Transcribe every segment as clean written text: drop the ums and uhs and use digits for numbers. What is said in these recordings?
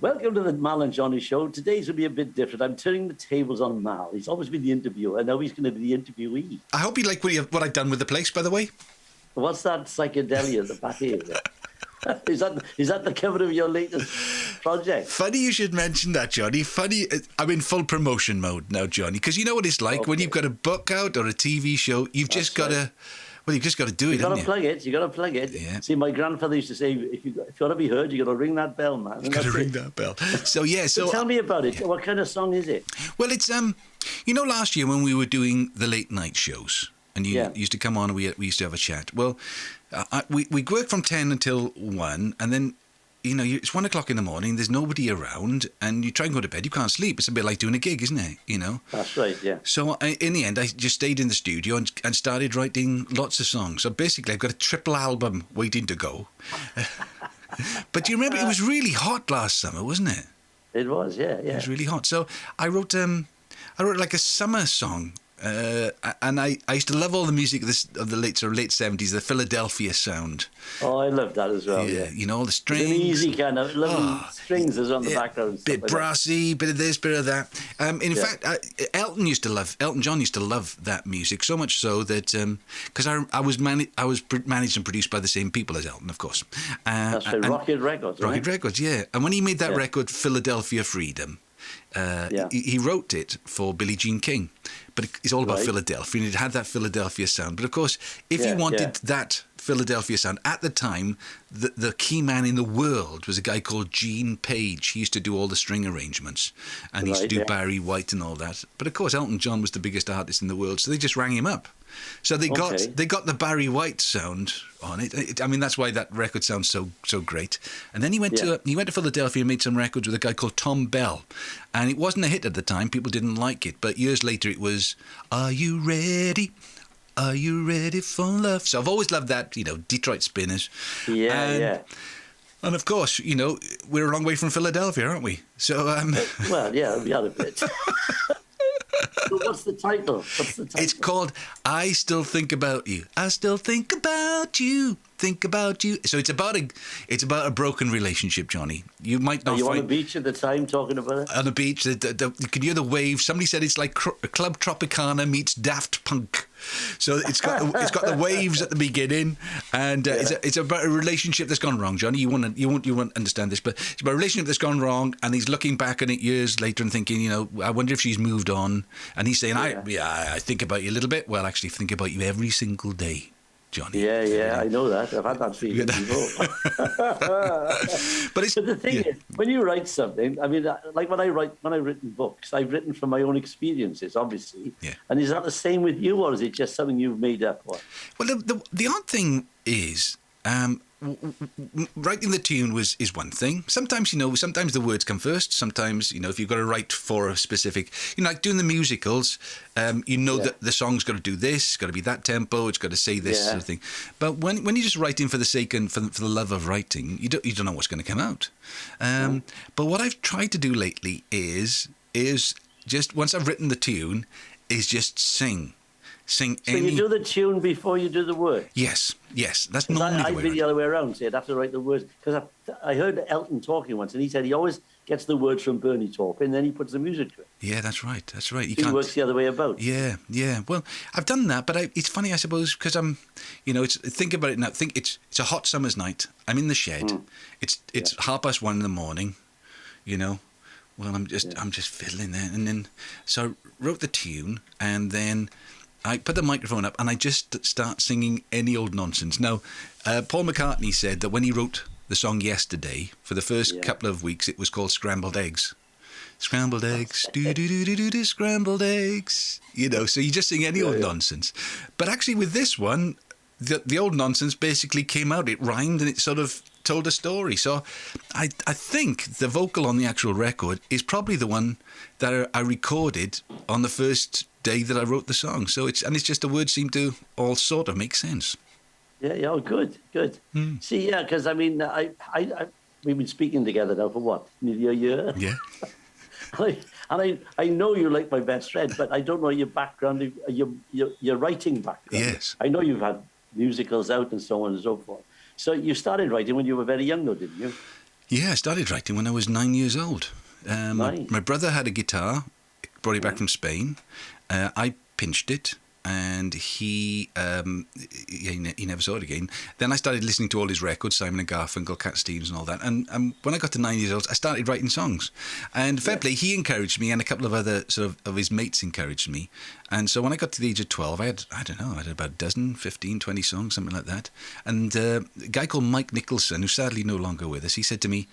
Welcome to the Mal and Johnny Show. Today's going to be a bit different. I'm turning the tables on Mal. He's always been the interviewer, and now he's going to be the interviewee. I hope you like what I've done with the place, by the way. What's that psychedelia at the back here? Is that the cover of your latest project? Funny you should mention that, Johnny. Funny, I'm in full promotion mode now, Johnny, because you know what it's like when you've got a book out or a TV show. You've just got to... Well, you've just got to do it, haven't you? You got to plug it. Yeah. See, my grandfather used to say, if you want to be heard, you got to ring that bell, man. You've got to ring that bell. So, yeah. So tell me about it. What kind of song is it? Well, it's, last year when we were doing the late night shows, and you used to come on and we used to have a chat. Well, we worked from 10 until 1, and then, it's 1 o'clock in the morning, there's nobody around, and you try and go to bed, you can't sleep. It's a bit like doing a gig, isn't it? That's right, yeah. So in the end, I just stayed in the studio and started writing lots of songs. So basically, I've got a triple album waiting to go. But do you remember, it was really hot last summer, wasn't it? It was, yeah. It was really hot. So I wrote like a summer song. And I used to love all the music of the late 70s, the Philadelphia sound. Oh, I love that as well. Yeah. All the strings. It's an easy kind of lovely strings as on the background. Bit brassy, bit of this, bit of that. In fact, Elton John used to love that music so much so that because I was managed and produced by the same people as Elton, of course. That's right, Rocket Records. Rocket Records, yeah. And when he made that record, Philadelphia Freedom. He wrote it for Billie Jean King, but it's all about Philadelphia, and it had that Philadelphia sound. But of course, if you wanted that Philadelphia sound at the time, the key man in the world was a guy called Gene Page. He used to do all the string arrangements, and he used to do Barry White and all that. But of course, Elton John was the biggest artist in the world, so they just rang him up. So they got the Barry White sound on it. I mean, that's why that record sounds so great. And then he went to Philadelphia and made some records with a guy called Tom Bell, and it wasn't a hit at the time. People didn't like it, but years later it was, "Are you ready? Are you ready for love?" So I've always loved that, Detroit Spinners. And of course, we're a long way from Philadelphia, aren't we? So well, yeah, we are a bit. So what's the title? It's called "I Still Think About You." I still think about you. Think about you. So it's about a broken relationship, Johnny. You might not. Are you on the beach at the time talking about it? On the beach, you can hear the waves. Somebody said it's like Club Tropicana meets Daft Punk. So it's got the waves at the beginning, and it's about a relationship that's gone wrong, Johnny. You won't understand this, but it's about a relationship that's gone wrong, and he's looking back on it years later and thinking, I wonder if she's moved on. And he's saying, I think about you a little bit. Well, actually, think about you every single day, Johnny. Yeah, I know that. I've had that feeling before. But the thing is, when you write something, I mean, like when I've written books, I've written from my own experiences, obviously. Yeah. And is that the same with you, or is it just something you've made up? Or? Well, the odd thing is, writing the tune is one thing. Sometimes, sometimes the words come first. Sometimes, if you've got to write for a specific, like doing the musicals, that the song's got to do this, it's got to be that tempo, it's got to say this sort of thing. But when you're just writing for the sake and for the love of writing, you don't know what's going to come out. But what I've tried to do lately is just once I've written the tune, is just sing. So you do the tune before you do the words? Yes, that's normally I'd be the other way around, so you'd have to write the words. Because I heard Elton talking once, and he said he always gets the words from Bernie Taupin, and then he puts the music to it. Yeah, that's right. He works the other way about. Yeah. Well, I've done that, but it's funny, I suppose, because I'm, think about it now. Think it's a hot summer's night. I'm in the shed. It's 1:30 in the morning, Well, I'm just fiddling there, and then so I wrote the tune, and then I put the microphone up and I just start singing any old nonsense. Now, Paul McCartney said that when he wrote the song Yesterday, for the first couple of weeks, it was called Scrambled Eggs. Scrambled eggs, do-do-do-do-do, scrambled eggs. So you just sing any old nonsense. But actually with this one, the old nonsense basically came out. It rhymed and it sort of told a story. So I think the vocal on the actual record is probably the one that I recorded on the first day that I wrote the song. So it's just the words seem to all sort of make sense. Yeah, good. See, because I mean, we've been speaking together now for what, nearly a year? Yeah. I know you're like my best friend, but I don't know your background, your writing background. Yes. I know you've had musicals out and so on and so forth. So you started writing when you were very young, though, didn't you? Yeah, I started writing when I was 9 years old. Nice. My brother had a guitar, brought it back from Spain. I pinched it, and he never saw it again. Then I started listening to all his records, Simon and Garfunkel, Cat Stevens and all that. And when I got to 9 years old, I started writing songs. And fair play, he encouraged me, and a couple of other sort of his mates encouraged me. And so when I got to the age of 12, I had about a dozen, 15, 20 songs, something like that. And a guy called Mike Nicholson, who's sadly no longer with us, he said to me,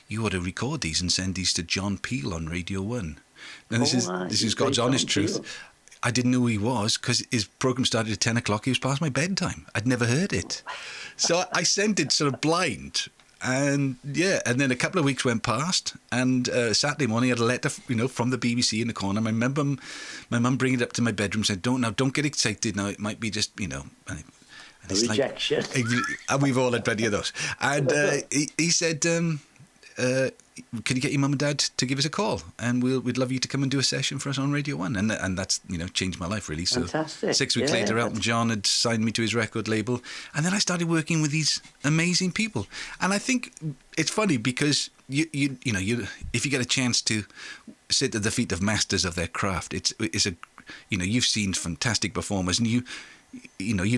"You ought to record these and send these to John Peel on Radio 1. Now, this is God's honest truth. I didn't know who he was because his program started at 10 o'clock. He was past my bedtime. I'd never heard it. So I sent it sort of blind. And then a couple of weeks went past, and Saturday morning I had a letter, from the BBC in the corner. I remember my mum bringing it up to my bedroom, said, don't get excited now. It might be just, And it's rejection. And we've all had plenty of those. And he said, can you get your mum and dad to give us a call, and we'd love you to come and do a session for us on Radio 1. And that's changed my life, really. So fantastic. 6 weeks later, Elton John had signed me to his record label, and then I started working with these amazing people. And I think it's funny because you if you get a chance to sit at the feet of masters of their craft, it's a you've seen fantastic performers, and you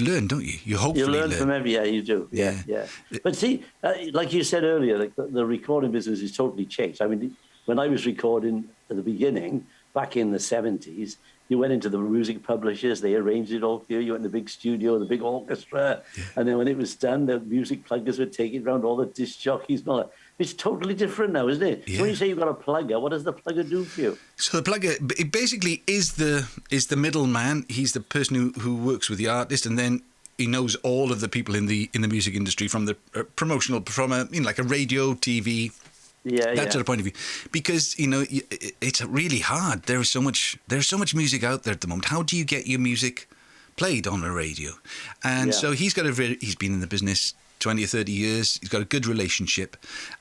learn, don't you? You hopefully learn from every. Yeah, you do. Yeah. But see, like you said earlier, like the recording business has totally changed. I mean, when I was recording at the beginning, back in the 70s, you went into the music publishers, they arranged it all for you. You went in the big studio, the big orchestra, and then when it was done, the music pluggers would take it around all the disc jockeys and all that. It's totally different now, isn't it? Yeah. So when you say you've got a plugger, what does the plugger do for you? So the plugger, it basically is the middleman. He's the person who works with the artist, and then he knows all of the people in the music industry, from the promotional, from like a radio, TV, that sort of point of view. Because it's really hard. There's so much music out there at the moment. How do you get your music played on the radio? And so he's been in the business 20 or 30 years. He's got a good relationship.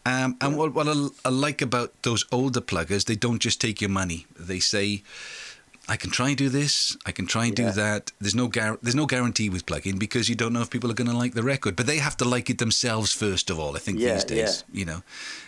And what I like about those older pluggers, they don't just take your money. They say, I can try and do this, I can try and do that. There's no guarantee with plugging, because you don't know if people are going to like the record. But they have to like it themselves first of all, I think, these days.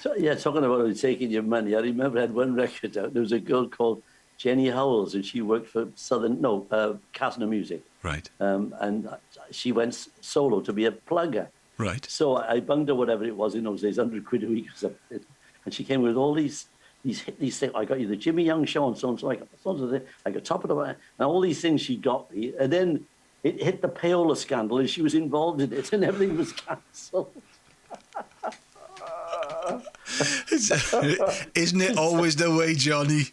So, talking about taking your money, I remember I had one record out. There was a girl called Jenny Howells, and she worked for Casner Music. Right. And she went solo to be a plugger. Right. So I bunged her whatever it was in those days, 100 quid a week or something. And she came with all these things. I got you the Jimmy Young show and so on. So I got Top of the Line, and all these things she got me. And then it hit the payola scandal, and she was involved in it, and everything was cancelled. Isn't it always the way, Johnny?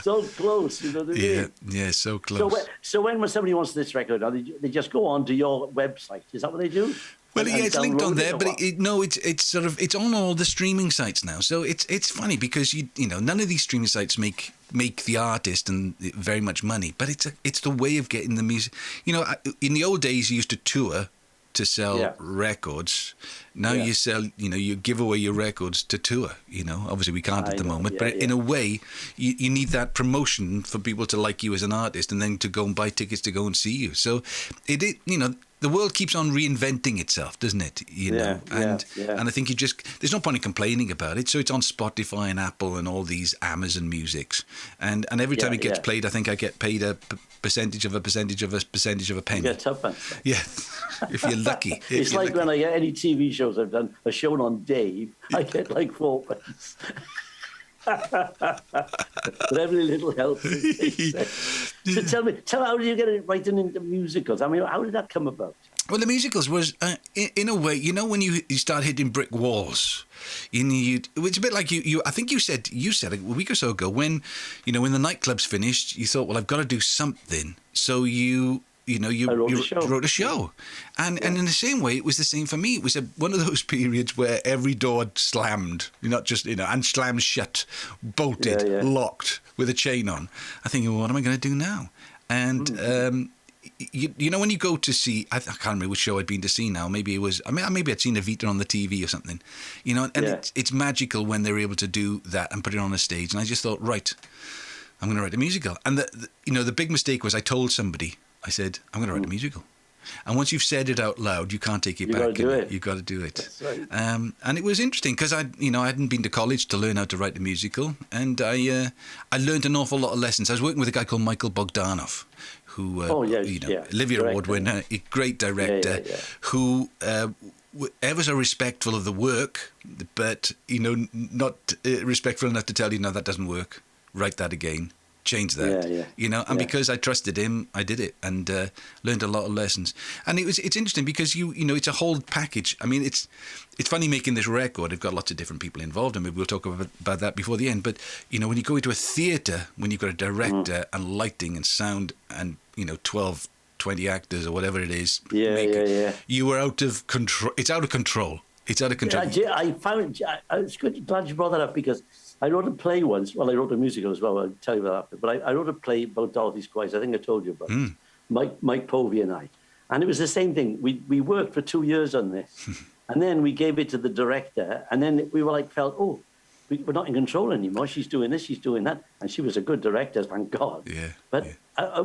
So close, you know what I mean? Yeah, so close. So when somebody wants this record, they just go on to your website. Is that what they do? Well, it's linked on there, but it's on all the streaming sites now. So it's funny because none of these streaming sites make the artist and very much money, but it's the way of getting the music. In the old days, you used to tour to sell records. Now you sell, you give away your records to tour. Obviously we can't at the moment, but in a way, you need that promotion for people to like you as an artist, and then to go and buy tickets to go and see you. So the world keeps on reinventing itself, doesn't it? And I think there's no point in complaining about it. So it's on Spotify and Apple and all these Amazon Musics, and every time it gets played, I think I get paid a percentage of a percentage of a percentage of a penny. You get tuppence. Yeah, if you're lucky. It's like when I get any TV shows I've done, a show on Dave, I get like 4 pence. But every little helps. So tell me, how did you get it writing into musicals? I mean, how did that come about? Well, the musicals was, in a way, when you start hitting brick walls, it's a bit like you. I think you said a week or so ago when the nightclubs finished, you thought, well, I've got to do something. So you wrote a show. And in the same way, it was the same for me. It was one of those periods where every door had slammed, not just, and slammed shut, bolted, locked, with a chain on. I think, well, what am I going to do now? And, when you go to see, I can't remember which show I'd been to see now. Maybe it was, maybe I'd seen Evita on the TV or something, and it's magical when they're able to do that and put it on a stage. And I just thought, right, I'm going to write a musical. And the big mistake was I told somebody, I said, I'm going to write a musical. And once you've said it out loud, you can't take it back. Got to do it. You've got to do it. That's right. And it was interesting because I hadn't been to college to learn how to write a musical, and I learned an awful lot of lessons. I was working with a guy called Michael Bogdanov, who Olivia Award winner, a great director, who ever so respectful of the work, but not respectful enough to tell you, no, that doesn't work. Write that again. Change that, and because I trusted him, I did it and learned a lot of lessons. And it's interesting because it's a whole package. I mean, it's funny making this record. I've got lots of different people involved, and maybe we'll talk about that before the end. But when you go into a theatre, when you've got a director and lighting and sound and 12, 20 actors or whatever it is, you were out of control. It's out of control. It's out of control. Yeah, I found it's good. Glad you brought that up because I wrote a play once. Well, I wrote a musical as well. I'll tell you about that. But I wrote a play about Dorothy Squires. I think I told you about it. Mike Povey and I. And it was the same thing. We worked for 2 years on this. And then we gave it to the director. And then we were we're not in control anymore. She's doing this, she's doing that. And she was a good director, thank God. Yeah. But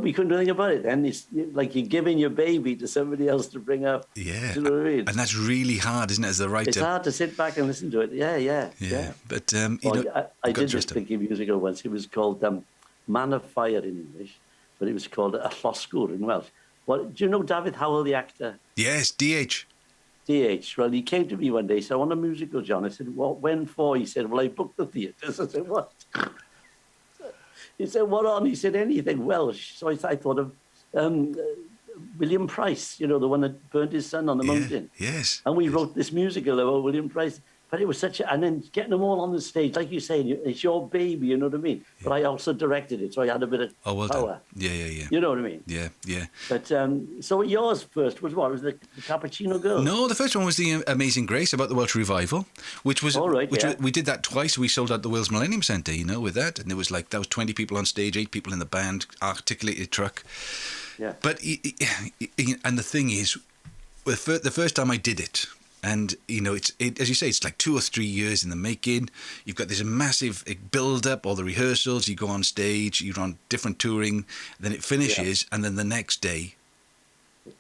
we couldn't do anything about it. And it's like you're giving your baby to somebody else to bring up. Yeah. Do you know what I mean? And that's really hard, isn't it, as the writer? It's hard to sit back and listen to it. Yeah. But, I did this big musical once. It was called Man of Fire in English, but it was called A Llosgwr in Welsh. Well, do you know David Howell, the actor? Yes, DH. DH. Well, he came to me one day. He said, I want a musical, John. I said, what? When for? He said, well, I booked the theatres. I said, what? He said, what on? He said, anything Welsh. So I thought of William Price, the one that burnt his son on the mountain. Yes. And we wrote this musical about William Price. But it was and then getting them all on the stage, like you say, it's your baby, you know what I mean? Yeah. But I also directed it, so I had a bit of power. Done. Yeah. You know what I mean? Yeah. But so yours first was what? Was the Cappuccino Girl? No, the first one was the Amazing Grace about the Welsh revival, which was we did that twice. We sold out the Wales Millennium Centre, with that, and there was 20 people on stage, 8 people in the band, articulated truck. Yeah. But and the thing is, the first time I did it. And, as you say, it's like 2 or 3 years in the making. You've got this massive build-up, all the rehearsals. You go on stage, you're on different touring. Then it finishes, and then the next day,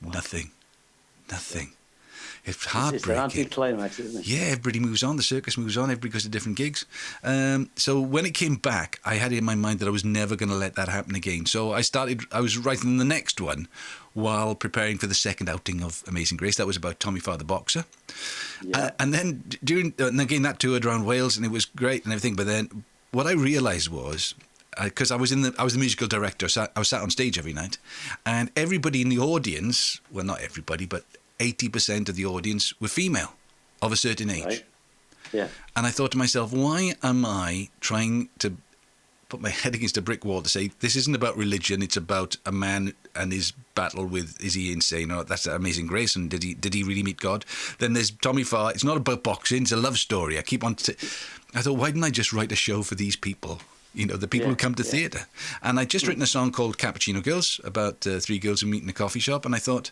nothing. It's heartbreaking. It's an anti-climax, isn't it? Yeah, everybody moves on. The circus moves on. Everybody goes to different gigs. So when it came back, I had it in my mind that I was never going to let that happen again. So I was writing the next one while preparing for the second outing of Amazing Grace. That was about Tommy Farr the boxer. Yeah. And then and again, that toured around Wales, and it was great and everything. But then what I realised was, because I was the musical director, so I was sat on stage every night, and everybody in the audience, well, not everybody, but 80% of the audience were female of a certain age. Right. Yeah. And I thought to myself, why am I trying to put my head against a brick wall to say, this isn't about religion, it's about a man and his battle with, is he insane? Or that's Amazing Grace, and did he really meet God? Then there's Tommy Farr. It's not about boxing, it's a love story. I thought, why didn't I just write a show for these people? The people who come to theatre. And I'd just written a song called Cappuccino Girls about 3 girls who meet in a coffee shop, and I thought,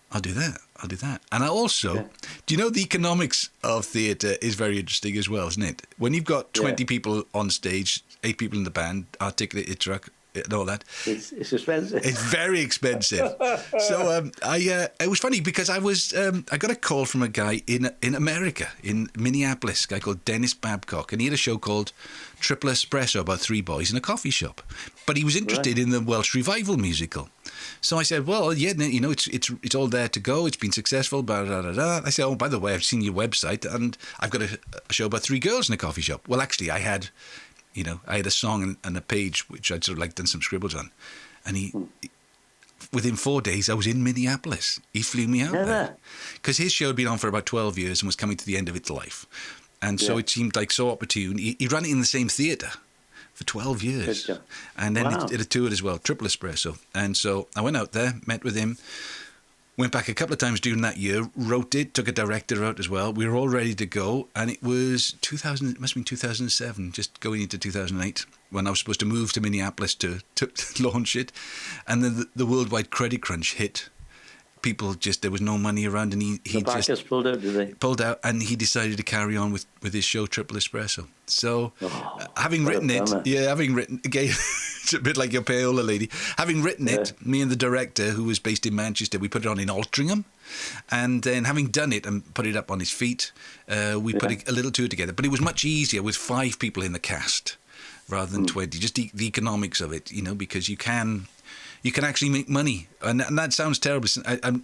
I'll do that. And I also, do you know the economics of theatre is very interesting as well, isn't it? When you've got 20 people on stage, 8 people in the band, articulated truck, and all that. It's expensive. It's very expensive. So it was funny because I got a call from a guy in America, in Minneapolis, a guy called Dennis Babcock, and he had a show called Triple Espresso about 3 boys in a coffee shop. But he was interested in the Welsh revival musical. So I said, well, yeah, it's all there to go. It's been successful, blah, blah, blah, blah. I said, oh, by the way, I've seen your website, and I've got a show about 3 girls in a coffee shop. Well, actually, I had a song and a page which I'd sort of done some scribbles on. And within 4 days, I was in Minneapolis. He flew me out there. Because his show had been on for about 12 years and was coming to the end of its life. And so it seemed so opportune. He ran it in the same theatre for 12 years. And then he did a tour as well, Triple Espresso. And so I went out there, met with him, went back a couple of times during that year, wrote it, took a director out as well. We were all ready to go. And it was 2000, it must have been 2007, just going into 2008, when I was supposed to move to Minneapolis to launch it. And then the worldwide credit crunch hit. People there was no money around, and he just pulled out, did they? Pulled out, and he decided to carry on with his show Triple Espresso. So, having written it, again, It's a bit like your payola lady. Having written it, me and the director, who was based in Manchester, we put it on in Altrincham. And then having done it and put it up on his feet, we put a little tour together. But it was much easier with 5 people in the cast rather than 20. Just the economics of it, because you can actually make money. And that sounds terrible. I'm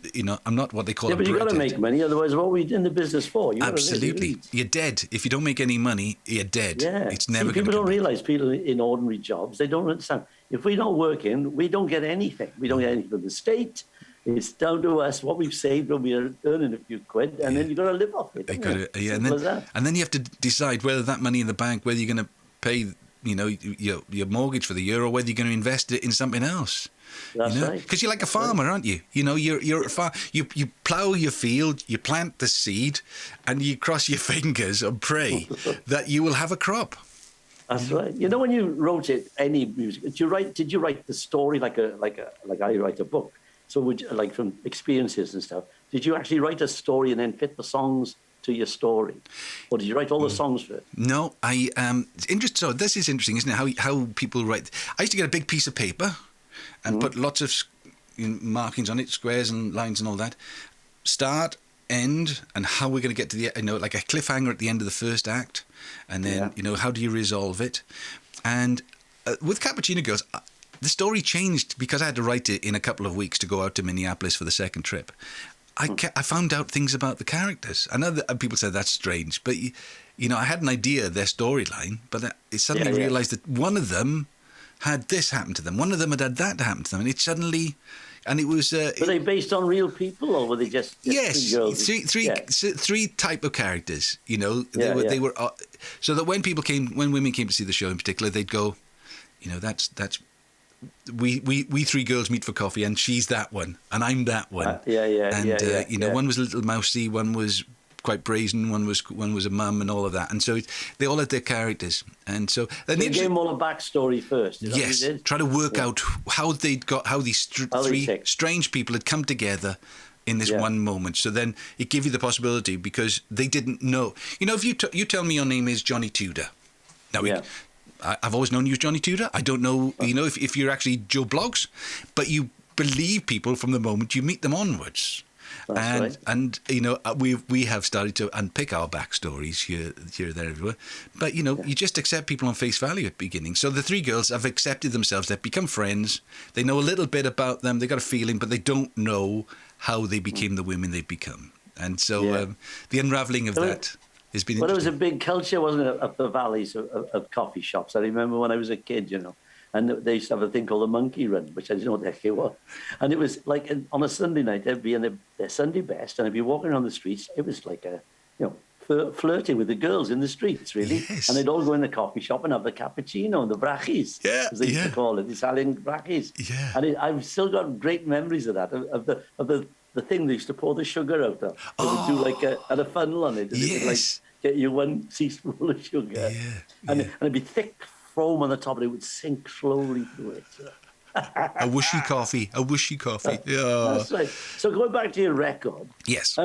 not what they call a but you've got to make money, otherwise what are we in the business for? Absolutely. You're dead. If you don't make any money, you're dead. Yeah. It's never going to people don't realise, people in ordinary jobs, they don't understand. If we're not working, we don't get anything. We don't get anything from the state. It's down to us, what we've saved when we're earning a few quid, and then you've got to live off it. And then you have to decide whether that money in the bank, whether you're going to pay, your mortgage for the year, or whether you're going to invest it in something else. That's right. Because you're like a farmer, aren't you? You're a farmer. You plough your field, you plant the seed, and you cross your fingers and pray that you will have a crop. That's right. When you wrote any music, did you write the story like I write a book? So would you, like from experiences and stuff, did you actually write a story and then fit the songs to your story? Or did you write all the songs for it? No, it's interesting. So this is interesting, isn't it? How people write. I used to get a big piece of paper and put lots of markings on it, squares and lines and all that. Start, end, and how we're going to get to the, like a cliffhanger at the end of the first act. And then, how do you resolve it? And with Cappuccino Girls, the story changed because I had to write it in a couple of weeks to go out to Minneapolis for the second trip. I found out things about the characters. I know that people say that's strange, but I had an idea of their storyline, but I suddenly realised that one of them had this happen to them, one of them had that happen to them, and it suddenly, and it was. Were they based on real people, or were they just yes, three girls? Three type of characters. They were so that when women came to see the show in particular, they'd go, that's. We 3 girls meet for coffee, and she's that one, and I'm that one. One was a little mousy, one was quite brazen, one was a mum, and all of that. And so they all had their characters, and so they gave them all a backstory first. Yes, try to work out how these three strange people had come together in this one moment. So then it gave you the possibility, because they didn't know. If you tell me your name is Johnny Tudor, now I've always known you as Johnny Tudor. I don't know, if you're actually Joe Bloggs, but you believe people from the moment you meet them onwards. That's right. And we have started to unpick our backstories here, there, everywhere. But you just accept people on face value at the beginning. So the 3 girls have accepted themselves. They've become friends. They know a little bit about them. They got a feeling, but they don't know how they became the women they've become. And so the unraveling of that. But it was a big culture, wasn't it, up the valleys of coffee shops. I remember when I was a kid, and they used to have a thing called the Monkey Run, which I didn't know what the heck it was. And it was like on a Sunday night, they'd be in their Sunday best, and I'd be walking around the streets. It was like flirting with the girls in the streets, really. Yes. And they'd all go in the coffee shop and have the cappuccino and the brachis, as they used to call it, the Italian brachis. Yeah. And I've still got great memories of that, of the thing they used to pour the sugar out of. They would do like had a funnel on it. And it would like get you 1 teaspoon of sugar. Yeah. And it'd be thick foam on the top, and it would sink slowly through it. A wishy coffee. Yeah. That's right. So going back to your record. Yes.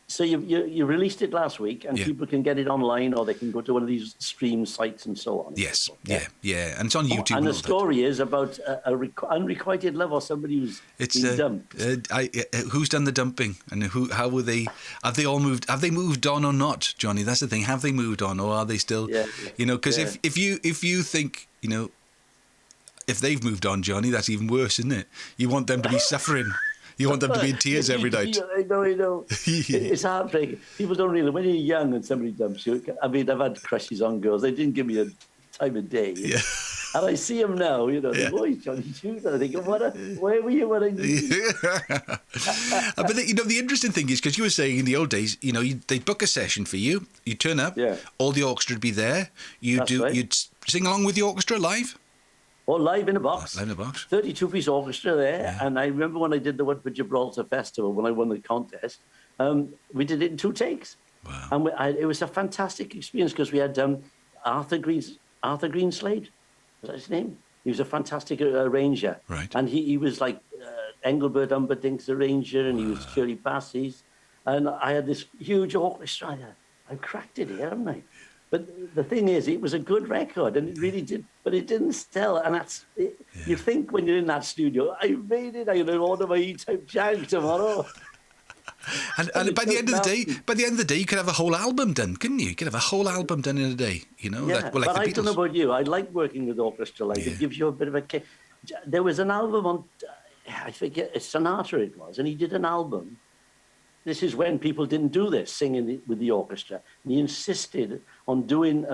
So you released it last week, and people can get it online, or they can go to one of these stream sites and so on. Yes, yeah, and it's on YouTube. And the story is about unrequited love, or somebody who's been dumped. Who's done the dumping, and how were they? Have they all moved? Have they moved on or not, Johnny? That's the thing. Have they moved on, or are they still? Yeah. Because if you think if they've moved on, Johnny, that's even worse, isn't it? You want them to be suffering. You want them to be in tears every night. I know. It's heartbreaking. People don't realize when you're young and somebody dumps you. I mean, I've had crushes on girls. They didn't give me a time of day. Yeah. And I see them now, the boys, Johnny Tudor. I think, where were you when I knew you? But the interesting thing is, because you were saying in the old days, they'd book a session for you. You'd turn up. Yeah. All the orchestra would be there. You'd sing along with the orchestra live. Oh, live in a box. 32-piece orchestra there. Yeah. And I remember when I did the one for Gibraltar Festival, when I won the contest, we did it in 2 takes. Wow. And it was a fantastic experience, because we had Arthur Greenslade, was that his name? He was a fantastic arranger. Right. And he was like Engelbert Humperdinck's arranger, and he was Shirley Bassey's. And I had this huge orchestra. I cracked it here, haven't I? But the thing is, it was a good record, and it really did. But it didn't sell, and that's it. You think when you're in that studio, I made it. I'm going to order my E-Type Jag tomorrow. And by the end of the day, you could have a whole album done, couldn't you? You could have a whole album done in a day. You know, Yeah, but I don't know about you. I like working with orchestra. Like it gives you a bit of a kick. There was an album on, I forget, Sinatra it was, and he did an album. This is when people didn't do this, singing with the orchestra. And he insisted on doing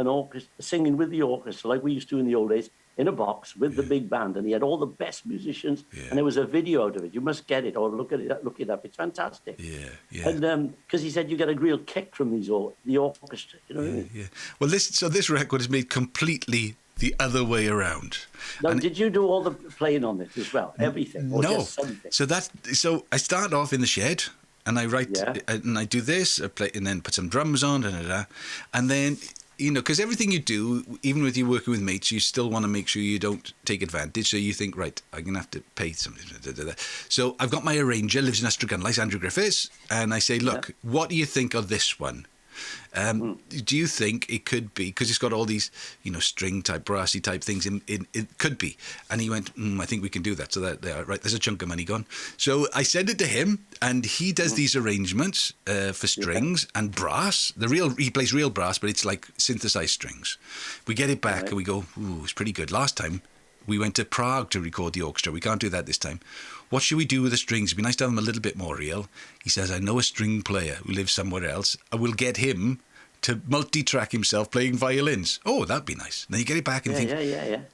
singing with the orchestra, like we used to in the old days, in a box with the big band. And he had all the best musicians, and there was a video out of it. You must get it or look it up. It's fantastic. Yeah. And because he said you get a real kick from the orchestra. You know what I mean? Yeah. Well, this record is made completely the other way around. Now, did you do all the playing on it as well? Everything? Or No. just something? So I start off in the shed. And I write, and I do this, I play, and then put some drums on, and then, you know, because everything you do, even with you working with mates, you still want to make sure you don't take advantage. So you think, right, I'm going to have to pay something. So I've got my arranger, lives in Astragunlice, Andrew Griffiths, and I say, look, what do you think of this one? Do you think it could be, because it's got all these, you know, string type, brassy type things it could be? And he went, I think we can do that. So right, there's a chunk of money gone. So I send it to him, and he does these arrangements for strings and brass. He plays real brass, but it's like synthesized strings. We get it back and we go, ooh, it's pretty good. Last time we went to Prague to record the orchestra. We can't do that this time. What should we do with the strings? It'd be nice to have them a little bit more real. He says, I know a string player who lives somewhere else. I will get him to multi-track himself playing violins. Oh, that'd be nice. Then you get it back and think,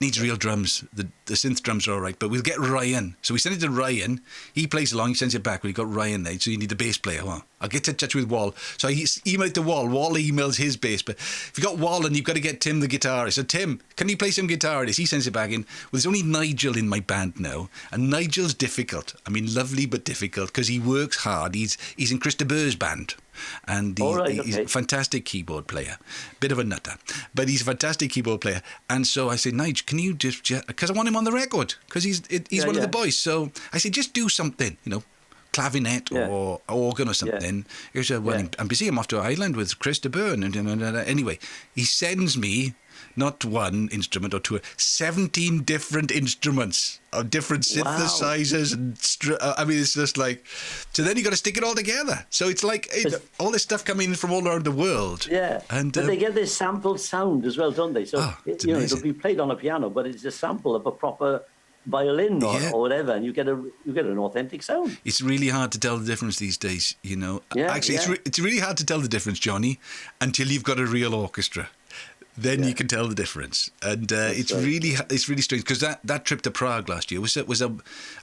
needs real drums. The synth drums are all right, but we'll get Ryan. So we send it to Ryan. He plays along, he sends it back. We've got Ryan there, so you need the bass player. Well, I'll get in touch with Wall. So I email it to Wall. Wall emails his bass. But if you've got Wall, and you've got to get Tim the guitarist. So Tim, can you play some guitar? He sends it back in. Well, there's only Nigel in my band now. And Nigel's difficult. I mean, lovely but difficult, because he works hard. He's in Krista Burr's band. And he's a fantastic keyboard player. Bit of a nutter. But he's a fantastic keyboard player. And so I said, Nigel, can you just... Because I want him on the record. Because he's one of the boys. So I said, just do something, you know. Clavinet or organ or something. He said, well, I'm busy. I'm off to Ireland with Chris de Burn. Anyway, he sends me not one instrument or two, 17 different instruments of different synthesizers. And I mean, it's just like... So then you got to stick it all together. So it's like all this stuff coming in from all around the world. Yeah. And, but they get this sampled sound as well, don't they? So, it'll be played on a piano, but it's a sample of a proper... violin or whatever, and you get an authentic sound. It's really hard to tell the difference these days, you know. It's really hard to tell the difference, Johnny, until you've got a real orchestra. Then you can tell the difference, and it's really strange, because that trip to Prague last year was a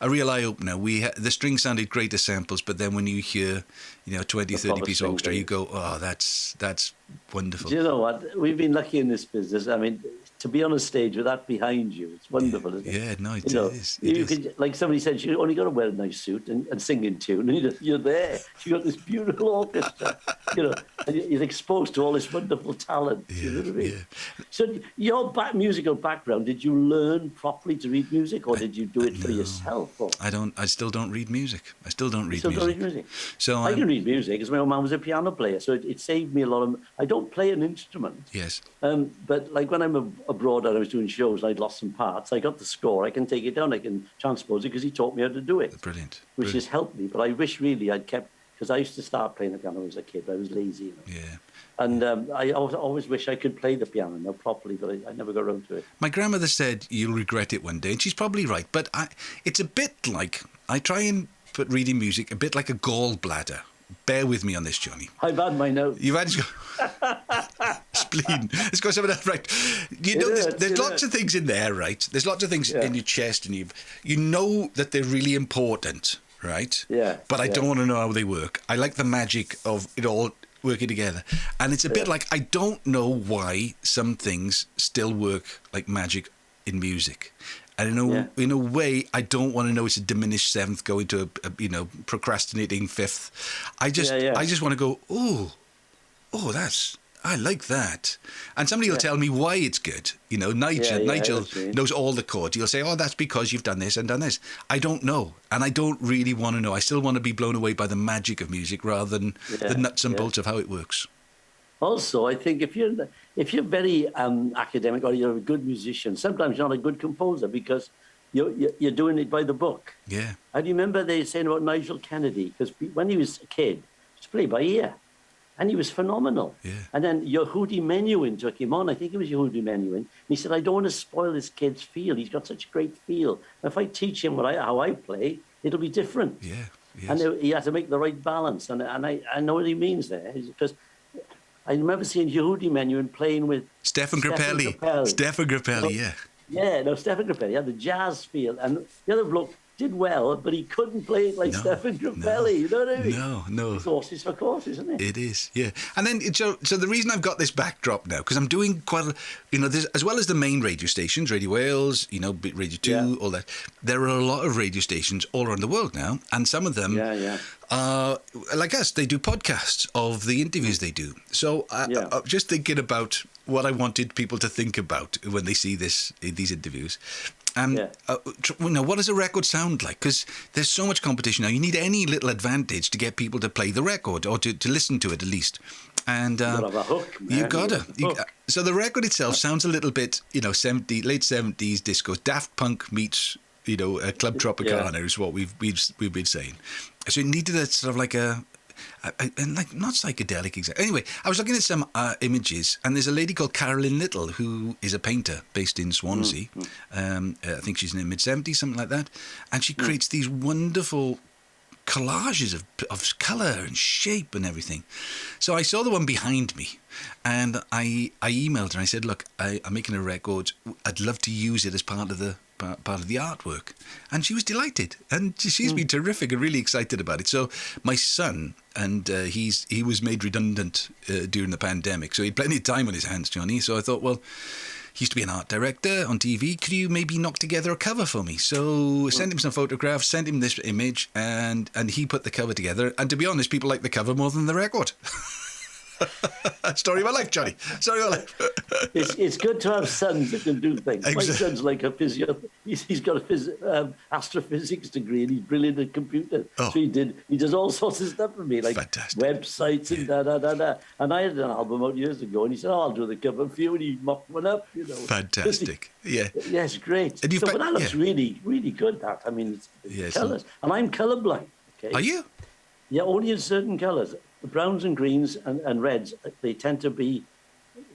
real eye opener. The strings sounded great as samples, but then when you hear, you know, 20-30 piece orchestra, you go, oh, that's wonderful. Do you know what? We've been lucky in this business. I mean, to be on a stage with that behind you, it's wonderful, isn't it? Yeah, no, it is. Like somebody said, you only got to wear a nice suit and sing in tune, and you're there. You got this beautiful orchestra, you know, and you're exposed to all this wonderful talent. You know what I mean? So your musical background, did you learn properly to read music, or did you do it for yourself? Or? I still don't read music. I still don't read music. So I can read music, because my old man was a piano player, so it saved me a lot of... I don't play an instrument. Yes. But like when I'm abroad and I was doing shows and I'd lost some parts, I got the score, I can take it down, I can transpose it, because he taught me how to do it. Brilliant. Which has helped me. But I wish really I'd kept... Because I used to start playing the piano as a kid, but I was lazy. You know? Yeah. And I always wish I could play the piano now properly, but I never got around to it. My grandmother said, you'll regret it one day, and she's probably right. But it's a bit like... I try and put reading music a bit like a gallbladder. Bear with me on this, Johnny. I've had my notes. You've had spleen. It's got something else, right? You know, there's lots of things in there, right? There's lots of things in your chest, and you know that they're really important, right? Yeah. But I don't want to know how they work. I like the magic of it all working together. And it's a bit like, I don't know why some things still work like magic in music. And in a way, I don't want to know it's a diminished seventh going to a procrastinating fifth. I just want to go, I like that. And somebody will tell me why it's good. You know, Nigel knows all the chords. He'll say, that's because you've done this and done this. I don't know. And I don't really want to know. I still want to be blown away by the magic of music rather than the nuts and bolts of how it works. Also, I think if you're very academic or you're a good musician, sometimes you're not a good composer because you're doing it by the book. Yeah. I remember they saying about Nigel Kennedy, because when he was a kid, he was played by ear, and he was phenomenal. Yeah. And then Yehudi Menuhin took him on. I think it was Yehudi Menuhin. And he said, I don't want to spoil this kid's feel. He's got such a great feel. If I teach him how I play, it'll be different. Yeah. Yes. And he had to make the right balance. And I know what he means there. Because I remember seeing Yehudi Menuhin playing with Stefan Grappelli. Stefan Grappelli, yeah. Yeah, no, Stefan Grappelli had the jazz feel. And the other bloke did well, but he couldn't play it like Stefan Grappelli. You know what I mean? No. It's horses for courses, isn't it? It is, yeah. And then, so the reason I've got this backdrop now, because I'm doing quite, there's, as well as the main radio stations, Radio Wales, Radio 2, all that, there are a lot of radio stations all around the world now, and some of them are, like us, they do podcasts of the interviews they do. So I'm just thinking about what I wanted people to think about when they see these interviews. What does a record sound like? Because there's so much competition now. You need any little advantage to get people to play the record or to listen to it at least. And you gotta have a hook, man. You gotta. So the record itself sounds a little bit, late 70s disco. Daft Punk meets, Club Tropicana is what we've been saying. So it needed a sort of like and like not psychedelic exactly. Anyway, I was looking at some images, and there's a lady called Carolyn Little who is a painter based in Swansea. I think she's in her mid-70s, something like that, and she creates these wonderful collages of colour and shape and everything. So I saw the one behind me, and I emailed her and I said, look, I'm making a record. I'd love to use it as part of the artwork. And she was delighted, and she's been terrific and really excited about it. So my son, and he was made redundant during the pandemic, so he had plenty of time on his hands, Johnny. So I thought, well, he used to be an art director on TV. Could you maybe knock together a cover for me? So sent him some photographs, sent him this image, and he put the cover together. And to be honest, people like the cover more than the record. Story of my life, Johnny. Story of my life. It's good to have sons that can do things. Exactly. My son's like a physio. He's got a astrophysics degree, and he's brilliant at computers. So he does all sorts of stuff for me, like websites and da. And I had an album out years ago, and he said, I'll do the cover for you, and he mocked one up, Fantastic. Yeah. Yes, great. But that looks really, really good, that. I mean, it's colours. And I'm colourblind. Okay? Are you? Yeah, only in certain colours. The browns and greens and reds, they tend to be...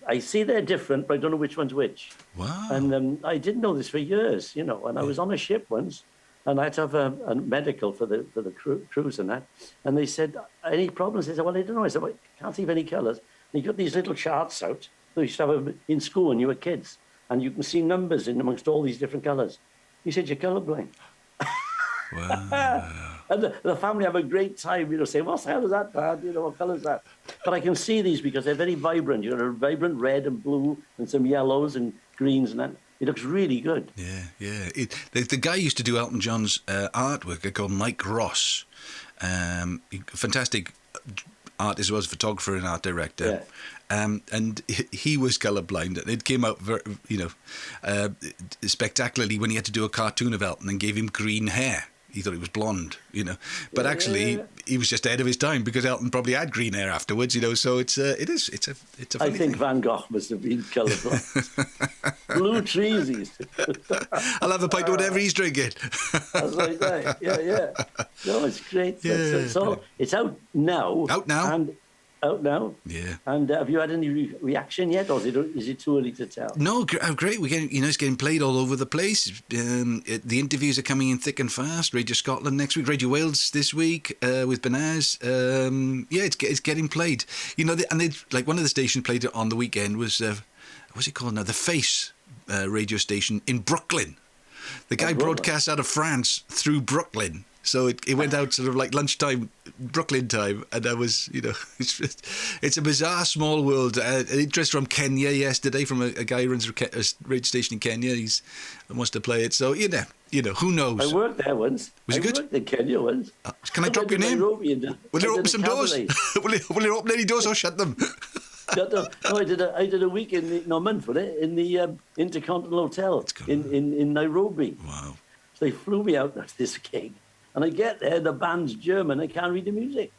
I see they're different, but I don't know which one's which. Wow. And I didn't know this for years, and I was on a ship once, and I had to have a medical for the cruise and that. And they said, any problems? They said, well, I don't know. I said, well, I can't see any colours. And you got these little charts out that you used to have in school when you were kids, and you can see numbers in amongst all these different colours. He said, you're colourblind. Wow. And the family have a great time, saying, what the hell is that, Dad? What colour is that? But I can see these because they're very vibrant. You've got a vibrant red and blue and some yellows and greens and that. It looks really good. Yeah. The guy used to do Elton John's artwork, called Mike Ross. Fantastic artist as well as photographer and art director. Yeah. And he was colourblind, and it came out very, spectacularly when he had to do a cartoon of Elton and gave him green hair. He thought he was blonde, but actually he was just ahead of his time because Elton probably had green hair afterwards, So it's a funny I think thing. Van Gogh must have been colourblind. Blue trees. I'll have a pint of whatever he's drinking. That's like that. Yeah. No, it's great. Yeah, so it's out now. Out now. Yeah. And have you had any reaction yet, or is it too early to tell? No, great. We're getting, it's getting played all over the place. The interviews are coming in thick and fast. Radio Scotland next week, Radio Wales this week with Benaz. It's getting played. And they like one of the stations played it on the weekend was what's it called now? The Face radio station in Brooklyn. The guy broadcast out of France through Brooklyn. So it went out sort of like lunchtime, Brooklyn time, and I was, it's a bizarre small world. An interest from Kenya yesterday, from a guy who runs a radio station in Kenya. He wants to play it. So, who knows? I worked there once. Was it good? I worked in Kenya once. Can I drop your name? Will you open some doors? Will you open any doors or shut them? No, I did a week in a month with it in the Intercontinental Hotel in Nairobi. Wow. So they flew me out to this gig. And I get there, the band's German, I can't read the music.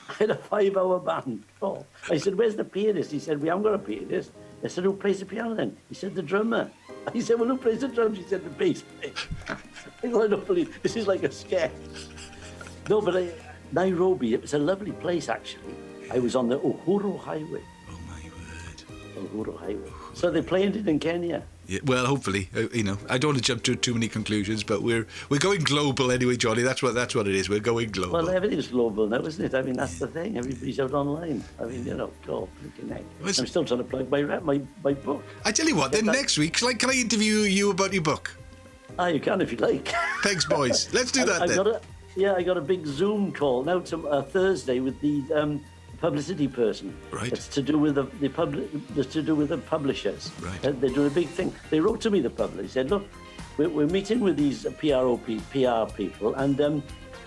I had a 5-hour band. Oh. I said, where's the pianist? He said, we haven't got a pianist. I said, who plays the piano then? He said, the drummer. He said, well, who plays the drums? He said, the bass player. I don't believe this is like a sketch. No, but Nairobi, it was a lovely place, actually. I was on the Uhuru Highway. Oh, my word. Uhuru Highway. So they're playing it in Kenya. Yeah, well, hopefully, I don't want to jump to too many conclusions, but we're going global anyway, Johnny. That's what it is. We're going global. Well, everything's global now, isn't it? I mean, that's the thing. Everybody's out online. I mean, go connect. I'm still trying to plug my book. I tell you what, then next week, can I interview you about your book? You can if you like. Thanks, boys. Let's do that then. I got a big Zoom call now Thursday with the publicity person. Right. It's to do with it's to do with the publishers. Right. They're doing a big thing. They wrote to me, the publisher, said, look, we're meeting with these PR people, and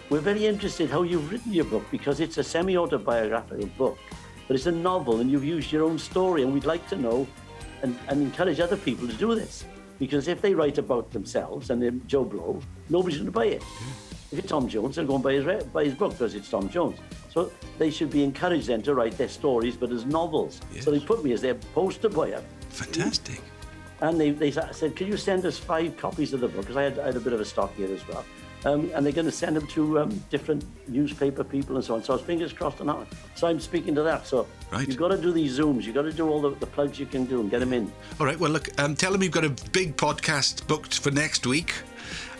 we're very interested how you've written your book, because it's a semi-autobiographical book, but it's a novel, and you've used your own story, and we'd like to know and encourage other people to do this. Because if they write about themselves and they're Joe Blow, nobody's going to buy it. If it's Tom Jones, they'll go and buy his book because it's Tom Jones. So they should be encouraged then to write their stories, but as novels. Yes. So they put me as their poster boy. Fantastic. And they said, can you send us 5 copies of the book? Because I had a bit of a stock here as well. And they're going to send them to different newspaper people and so on. So fingers crossed on that one. So I'm speaking to that. So you've got to do these Zooms. You've got to do all the plugs you can do and get them in. All right. Well, look, tell them you've got a big podcast booked for next week.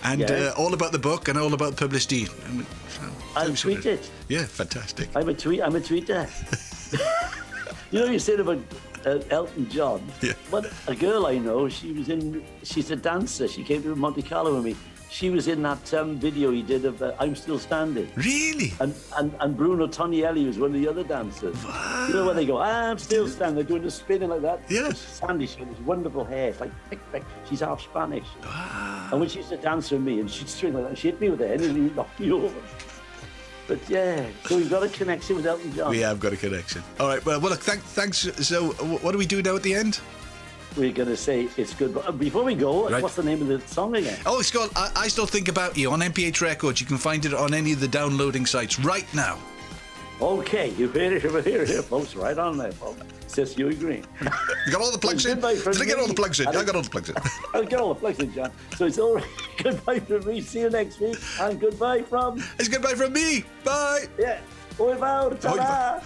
And all about the book and all about publicity. I'll tweet it. Yeah, fantastic. I'm a tweeter. You said about Elton John. Yeah. But a girl I know, she's a dancer. She came to Monte Carlo with me. She was in that video he did of I'm Still Standing. Really? And Bruno Tonielli was one of the other dancers. Wow. You know when they go, I'm still standing, they're doing the spinning like that. Yes. Sandy, she had this wonderful hair. It's like, pick. She's half Spanish. Wow. And when she used to dance with me, and she'd swing like that, she hit me with her head and she knocked me over. But yeah, so we've got a connection with Elton John. We have got a connection. All right, well look, thanks. So what do we do now at the end? We're going to say it's good. But before we go, What's the name of the song again? Oh, it's called I Still Think About You on MPH Records. You can find it on any of the downloading sites right now. Okay, you heard it over here, folks. Right on there, folks. Says Huey Green. You got all the plugs in? Did I get all the plugs in? I got all the plugs in. I got all the plugs in, John. So it's all right. Goodbye from me. See you next week. And goodbye from... It's goodbye from me. Bye. Yeah. Oi, ta-da.